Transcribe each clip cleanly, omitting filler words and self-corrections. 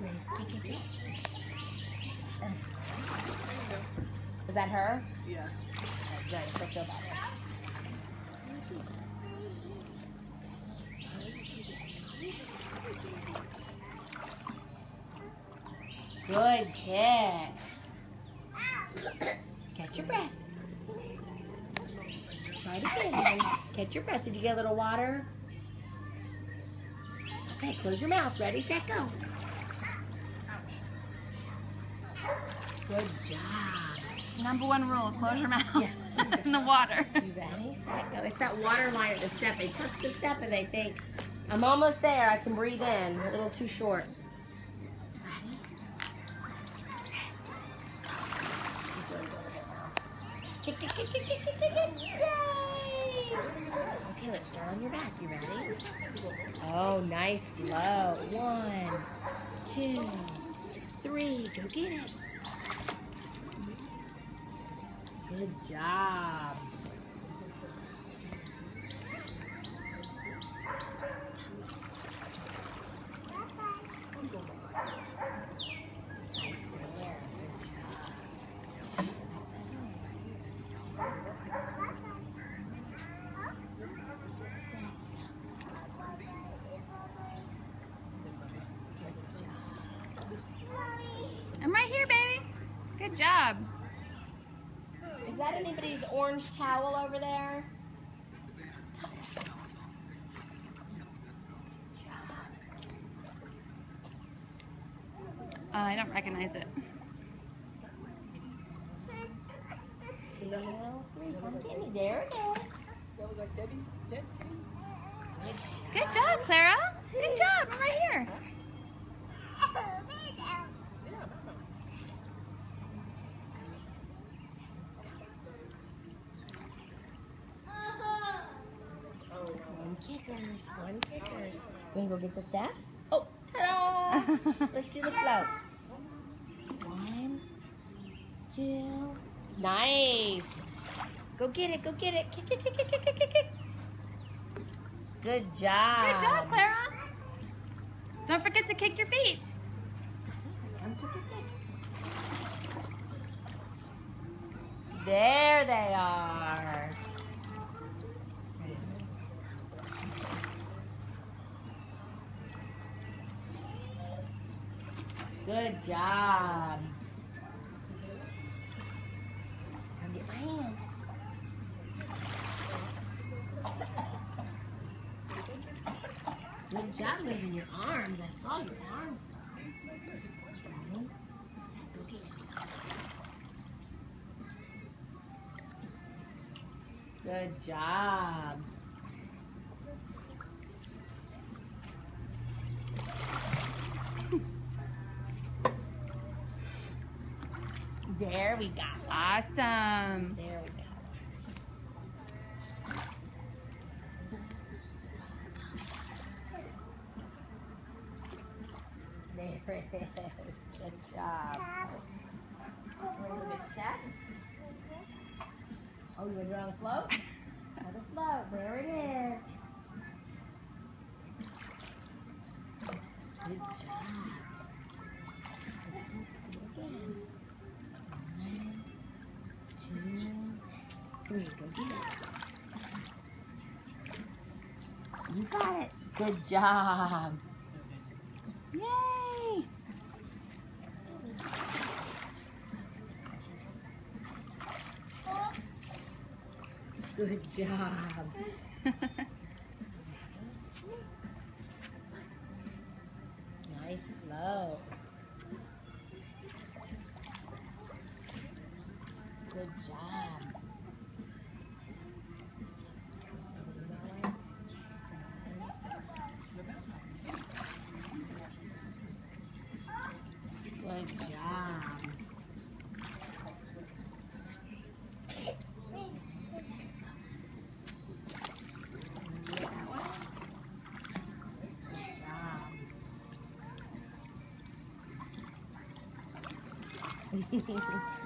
Nice. Kick. Is that her? Yeah. Oh, good. She'll feel better. Good kicks. Catch your breath. Try it again. Catch your breath. Did you get a little water? Okay, close your mouth. Ready, set, go. Good job. #1 rule, close your mouth. Yes. In the water. You ready, set, go. It's that water line at the step. They touch the step and they think, I'm almost there. I can breathe in. A little too short. Ready? She's doing good. Kick. Yay! Okay, let's start on your back. You ready? Oh, nice flow. 1, 2, 3. Go get it. Good job. I'm right here, baby. Good job. Is that anybody's orange towel over there? I don't recognize it. See the little 3-pound candy? There it is. Good job, Clara. Good job. I'm right here. One kickers. You want to go get the step? Oh, ta-da! Let's do the float. 1, 2. Nice. Go get it. Kick. Good job. Good job, Clara. Don't forget to kick your feet. Come kick. There they are. Good job. Come get my hand. Good job moving your arms. I saw your arms. Ready? Go get it. Good job. There we go. Awesome. There we go. There it is. Good job. Want to go get step? Oh, you want to do it on the float? On the float. There it is. Good job. Let's see again. 1, 2, 3. Go get it. You got it. Good job. Yay. Good job. Nice flow. Good job. Good job.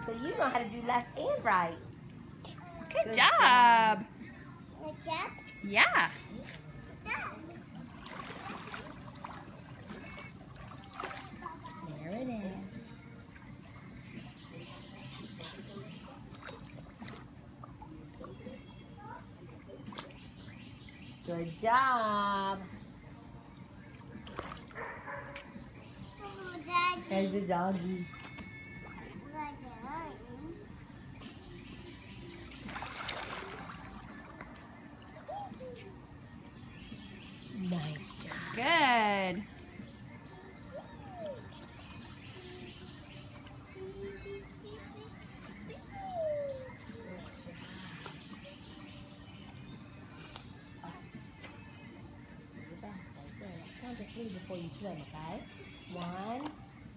So you know how to do left and right. Good job. Good job. Yeah. No. Good job. There's a doggy. Nice job. Good. Count to 3 before you swim, okay? 1,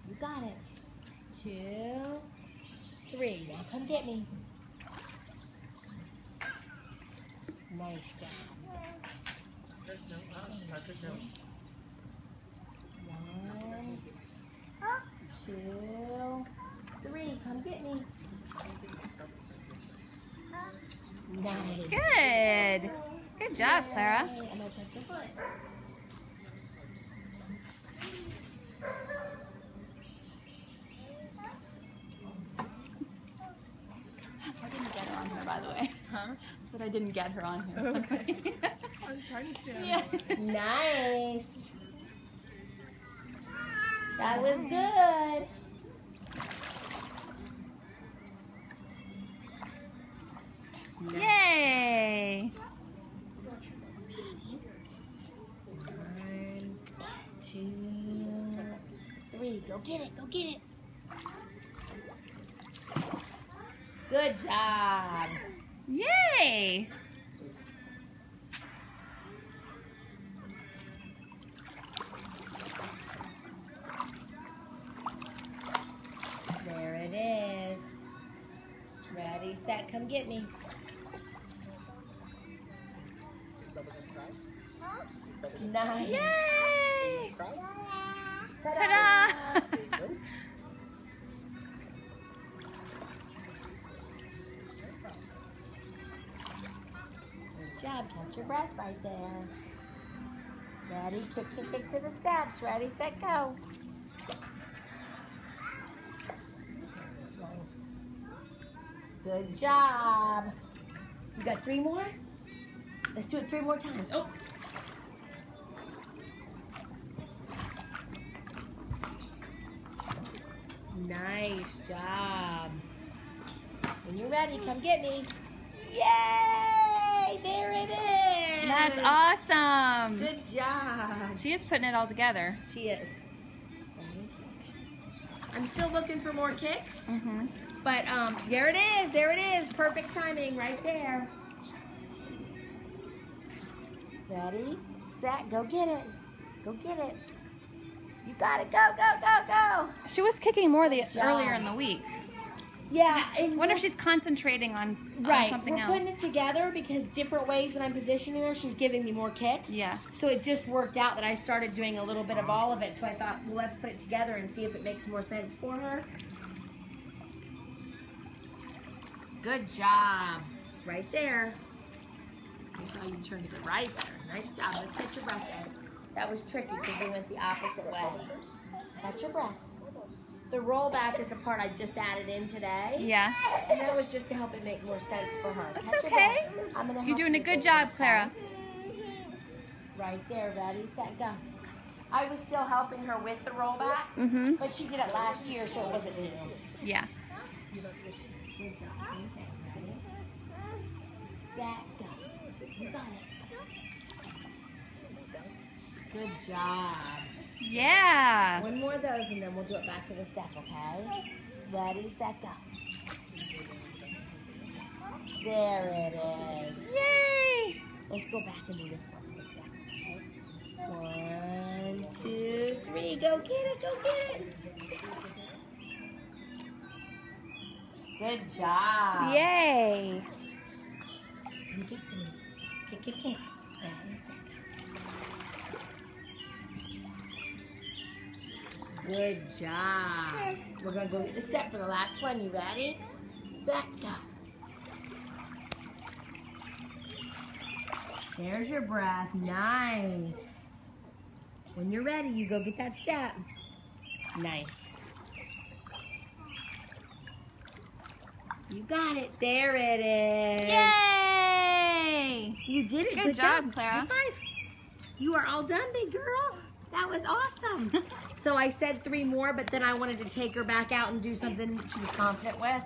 you got it. 2, 3. Now come get me. Nice job. 1, 2, 3. Come get me. Nice. Good. Good job, Clara. Yay. I'm gonna touch your foot. I didn't get her on here, by the way. Huh? But I didn't get her on here. Okay. I was trying to see. Yeah. Nice. That was good. Yay! 1, 2, 3. Go get it. Go get it. Good job. Yay! There it is. Ready, set, come get me. Nice. Yay! Ta-da! Ta-da! Good job. Catch your breath right there. Ready, kick, kick, kick to the steps. Ready, set, go. Nice. Good job. You got 3 more? Let's do it 3 more times. Oh. Nice job. When you're ready, come get me. Yay! There it is. That's awesome. Good job. She is putting it all together. She is. I'm still looking for more kicks. Mm-hmm. But there it is. There it is. Perfect timing right there. Ready, set, go get it. Go get it. You got it. Go, go, go, go. She was kicking more Good job. earlier in the week. Yeah. And Wonder if she's concentrating on right. something We're else. putting it together because different ways that I'm positioning her, she's giving me more kicks. Yeah. So it just worked out that I started doing a little bit of all of it. So I thought, well, let's put it together and see if it makes more sense for her. Good job. Right there. I saw you turn to the right there. Nice job. Let's catch your breath in. That was tricky because we went the opposite way. Catch your breath. The rollback is the part I just added in today. Yeah. And that was just to help it make more sense for her. That's Catch your okay. breath. I'm gonna You're help doing a you good with job, this, Clara. okay? Right there. Ready, set, go. I was still helping her with the rollback, Mm-hmm. but she did it last year, so it wasn't new. Yeah. Good job. Same thing. Ready? Set, go. You got it. Good job. Yeah. One more of those, and then we'll do it back to the step, okay? Ready, set, go. There it is. Yay! Let's go back and do this part to the step, okay? 1, 2, 3. Go get it, go get it. Good job. Yay! Come kick to me. Kick, kick, kick. Ready, set, go. Good job. We're going to go get the step for the last one. You ready? Set, go. There's your breath. Nice. When you're ready, you go get that step. Nice. You got it. There it is. Yay! You You did it. Good job, Clara. High five. You are all done, big girl. That was awesome. So I said 3 more, but then I wanted to take her back out and do something she was confident with.